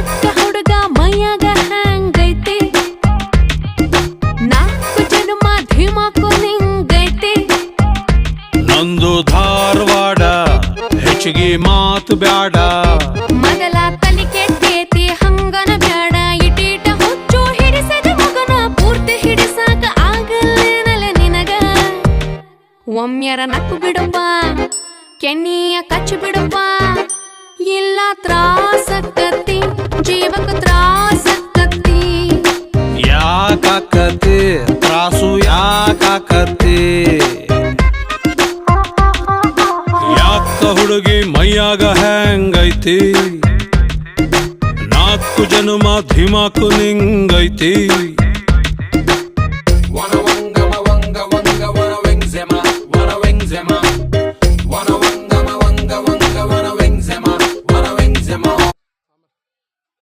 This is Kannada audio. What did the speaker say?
ಯಾಕ ಹುಡುಗ ಮೈಯಾಗ ಹ್ಯಾಂಗೈತಿ ನಾಲ್ಕು ಜನ್ಮ ಧಿಮಾಕು ನಿಂಗೈತಿ ನಂದು ಧಾರವಾಡ ಹೆಚ್ಚಿಗೆ ಮಾತು ಬ್ಯಾಡ ಮೊದಲ ತಲಿ ಕೆಟ್ಟೇತಿ ಹಂಗನ ಬ್ಯಾಡ ಇಟೀಟ ಹುಚ್ಚು ಹಿಡಿಸದ ಮಗನ ಪೂರ್ತಿ ಹಿಡಿಸಾಕ ಆಗಲ್ಲೇನಲ್ಲ ನಿನಗ ಒಮ್ಮೆರ ನಕ್ಕು ಬಿಡುವ ಕೆನ್ನಿಯ ಕಚ್ಚಿ ಬಿಡುವ ಇಲ್ಲ ತ್ರಾಸಕ್ಕತ್ತಿ ಜೀವಕ ತ್ರಾಸಕ್ಕತ್ತಿ ಯಾಕಾಕತಿ ತ್ರಾಸು ಯಾಕಾಕತಿ ಯಾಕ ಹುಡುಗಿ ಮೈಯಾಗ ಹ್ಯಾಂಗೈತಿ ನಾಲ್ಕು ಜನ್ಮ ಧಿಮಾಕು ನಿಂಗೈತಿ